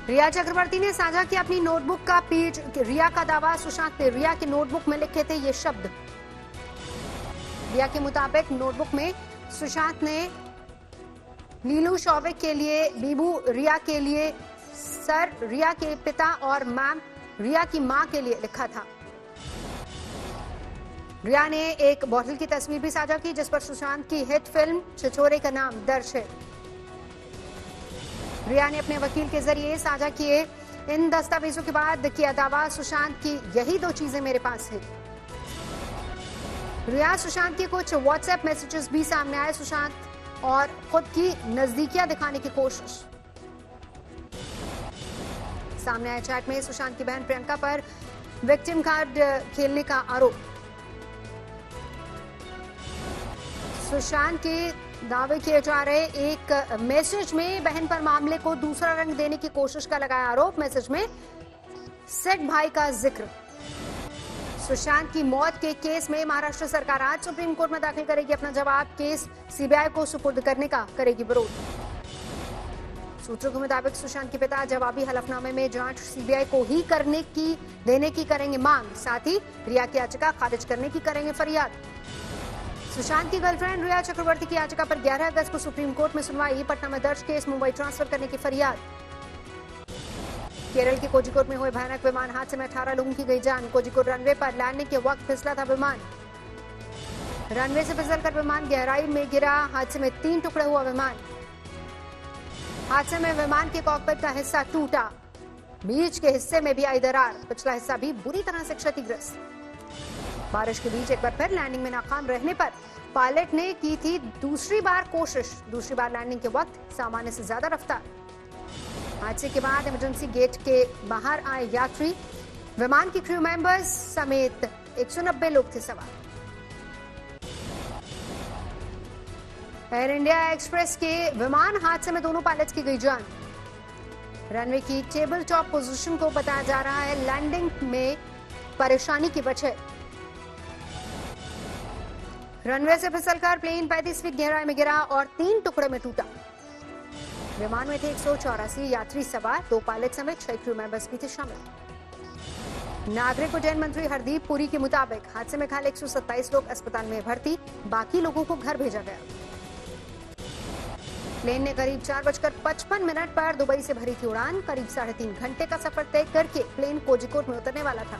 रिया चक्रवर्ती ने साझा किया अपनी नोटबुक का पेज। रिया का दावा, सुशांत ने रिया की नोटबुक में लिखे थे ये शब्द। रिया के मुताबिक नोटबुक में सुशांत ने नीलू शौविक के लिए, बीबू रिया के लिए, सर रिया के पिता और मैम रिया की मां के लिए लिखा था। रिया ने एक बॉटल की तस्वीर भी साझा की जिस पर सुशांत की हिट फिल्म छिछोरे का नाम दर्ज है। रिया ने अपने वकील के जरिए साझा किए इन दस्तावेजों के बाद किया दावा, सुशांत की यही दो चीजें मेरे पास है। रिया सुशांत के कुछ व्हाट्सएप मैसेजेस भी सामने आए। सुशांत और खुद की नजदीकियां दिखाने की कोशिश। सामने आए चैट में सुशांत की बहन प्रियंका पर विक्टिम कार्ड खेलने का आरोप। सुशांत के दावे किए जा रहे एक मैसेज में बहन पर मामले को दूसरा रंग देने की कोशिश का लगाया आरोप। मैसेज में सेठ भाई का जिक्र। सुशांत की मौत के केस में महाराष्ट्र सरकार आज सुप्रीम कोर्ट में दाखिल करेगी अपना जवाब। केस सीबीआई को सुपुर्द करने का करेगी विरोध। सूत्रों के मुताबिक सुशांत के पिता जवाबी हलफनामे में जांच सीबीआई को ही देने की करेंगे मांग। साथ ही रिया की याचिका खारिज करने की करेंगे फरियाद। सुशांत की गर्लफ्रेंड रिया चक्रवर्ती की याचिका पर 11 अगस्त को सुप्रीम कोर्ट में सुनवाई। पटना में दर्ज केस, मुंबई ट्रांसफर करने की फरियाद। केरल के कोझिकोड में हुए भयानक विमान हादसे में 18 लोगों की गई जान। कोझिकोड रनवे पर लैंडिंग के वक्त फिसला था विमान। रनवे से फिसलकर विमान गहराई में गिरा। हादसे में 3 टुकड़े हुआ विमान। हादसे में विमान के कॉकपिट का हिस्सा टूटा। बीच के हिस्से में भी आई दरार। पिछला हिस्सा भी बुरी तरह से क्षतिग्रस्त। बारिश के बीच एक बार फिर लैंडिंग में नाकाम रहने पर पायलट ने की थी दूसरी बार कोशिश। दूसरी बार लैंडिंग के वक्त सामान्य से ज्यादा रफ्तार। हादसे के बाद इमरजेंसी गेट के बाहर आए यात्री। विमान की क्रू मेंबर्स समेत 190 लोग थे सवार। एयर इंडिया एक्सप्रेस के विमान हादसे में दोनों पायलट्स की गई जान। रनवे की टेबल टॉप पोजीशन को बताया जा रहा है लैंडिंग में परेशानी की वजह। रनवे से फिसलकर प्लेन 35 फीट गहराई में गिरा और 3 टुकड़े में टूटा। विमान में थे 184 यात्री सवार। 2 पायलट समेत 6 क्रू मेंबर्स भी थे शामिल। नागरिक उड्डयन मंत्री हरदीप पुरी के मुताबिक हादसे में घायल 127 लोग अस्पताल में भर्ती। बाकी लोगों को घर भेजा गया। प्लेन ने करीब 4:55 पर दुबई से भरी थी उड़ान। करीब 3.5 घंटे का सफर तय करके प्लेन कोझिकोड में उतरने वाला था।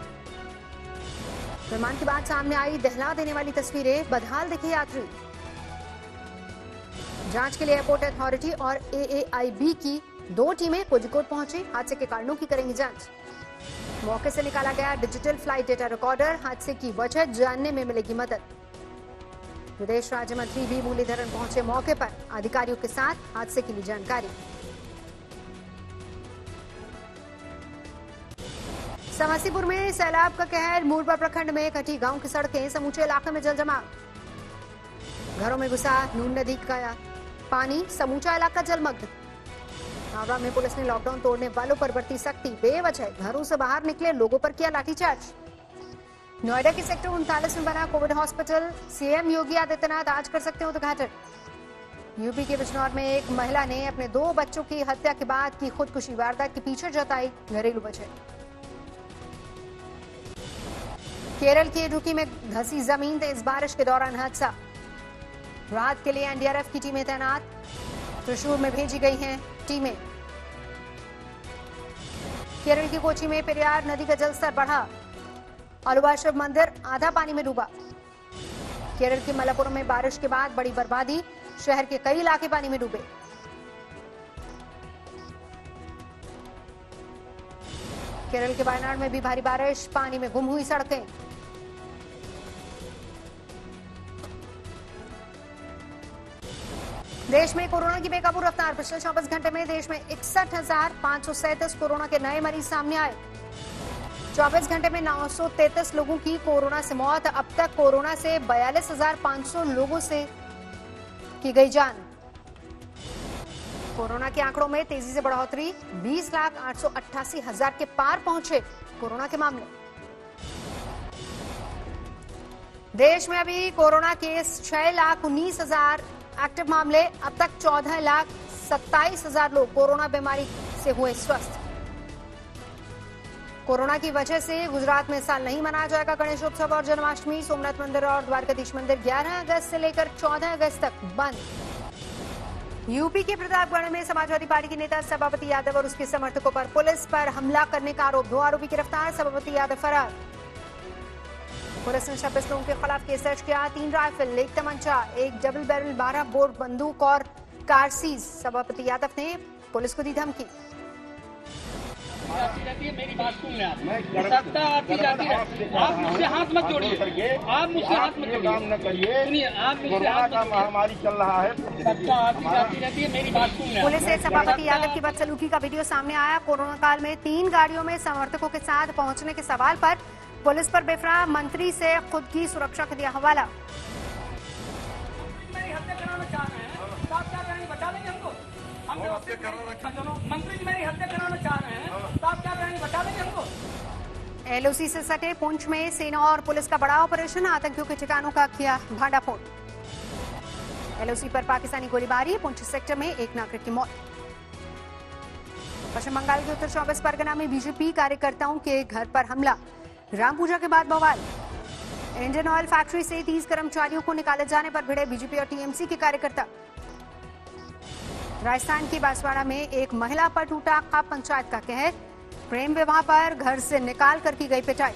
विमान की बात सामने आई। दहला देने वाली तस्वीरें। बदहाल दिखे यात्री। जांच के लिए एयरपोर्ट अथॉरिटी और AAIB की 2 टीमें कोझिकोड पहुंची। हादसे के कारणों की करेंगी जांच। मौके से निकाला गया डिजिटल फ्लाइट डेटा रिकॉर्डर। हादसे की वजह जानने में मिलेगी मदद। विदेश राज्य मंत्री वी मुरलीधरन पहुंचे मौके पर अधिकारियों के साथ। हादसे की ली जानकारी। समस्तीपुर में सैलाब का कहर। मूरबा प्रखंड में कटी गांव की सड़कें। समूचे इलाके में जल जमाव। घरों में घुसा नून नदी का पानी। समूचा इलाका जलमग्न। हावड़ा में पुलिस ने लॉकडाउन तोड़ने वालों पर बरती सख्ती। बेवजह घरों से बाहर निकले लोगों पर किया लाठीचार्ज। नोएडा के सेक्टर 39 में बना Covid hospital. CM Yogi Adityanath आज कर सकते हैं उद्घाटन। यूपी के बिजनौर में एक महिला ने अपने 2 बच्चों की हत्या के बाद की खुदकुशी। वारदात के पीछे जताई घरेलू वजह। केरल के इडुक्की में धंसी जमीन। तेज बारिश के दौरान हादसा। राहत के लिए एनडीआरएफ की टीमें तैनात। त्रिशूर में भेजी गई हैं टीमें। केरल की कोची में पेरियार नदी का जलस्तर बढ़ा। आलुवा शिव मंदिर आधा पानी में डूबा। केरल के मलप्पुरम में बारिश के बाद बड़ी बर्बादी। शहर के कई इलाके पानी में डूबे। केरल के वायनाड में भी भारी बारिश। पानी में गुम हुई सड़कें। देश में कोरोना की बेकाबू रफ्तार। पिछले 24 घंटे में देश में 61,537 कोरोना के नए मरीज सामने आए। 24 घंटे में 933 लोगों की कोरोना से मौत। अब तक कोरोना से 42,500 लोगों से की गई जान। कोरोना के आंकड़ों में तेजी से बढ़ोतरी। 20,888,000 के पार पहुंचे कोरोना के मामले। देश में अभी कोरोना केस 6,19,000 एक्टिव मामले। अब तक 14,27,000 लोग कोरोना बीमारी से हुए स्वस्थ। कोरोना की वजह से गुजरात में इस साल नहीं मनाया जाएगा गणेशोत्सव और जन्माष्टमी। सोमनाथ मंदिर और द्वारकाधीश मंदिर 11 अगस्त से लेकर 14 अगस्त तक बंद। यूपी के प्रतापगढ़ में समाजवादी पार्टी के नेता सभापति यादव और उसके समर्थकों पर पुलिस पर हमला करने का आरोप। 2 आरोपी गिरफ्तार, सभापति यादव फरार। पुलिस ने 26 लोगों के खिलाफ केस दर्ज किया। 3 राइफल, 1 तमंचा, 1 डबल बैरल, 12 बोर बंदूक और कार सीज। सभापति यादव ने पुलिस को दी धमकी। मेरी बात सुन लें आप। सत्ता आती जाती है, आप मुझसे हाथ मत जोड़िए, आप मुझसे हाथ मत जोड़िए, काम न करिए। सुनिए, आप मुझसे कोरोना हाथ का मत महामारी चल रहा है। सत्ता आती जाती रहती है, मेरी बात सुन लें। पुलिस से सभापति यादव की बदसलूकी का वीडियो सामने आया। कोरोना काल में 3 गाड़ियों में समर्थकों के साथ पहुंचने के सवाल पर पुलिस पर बेफरा मंत्री से खुद की सुरक्षा का दिया हवाला। मंत्री जी मेरी हत्या कराना चाह रहे हैं, तो आप क्या करेंगे? बता देंगे हमको। एलओसी से सटे पुंछ में सेना और पुलिस का बड़ा ऑपरेशन। आतंकियों के ठिकानों का किया भांडाफोड़। एलओसी पर पाकिस्तानी गोलीबारी। पुंछ सेक्टर में 1 नागरिक की मौत। पश्चिम बंगाल के उत्तर 24 परगना में बीजेपी कार्यकर्ताओं के घर पर हमला। राम पूजा के बाद बवाल। इंडियन ऑयल फैक्ट्री से 30 कर्मचारियों को निकाले जाने पर भिड़े बीजेपी और टीएमसी के कार्यकर्ता। राजस्थान की बांसवाड़ा में एक महिला पर टूटा खाप पंचायत का कहर। प्रेम विवाह पर घर से निकाल कर की गई पिटाई।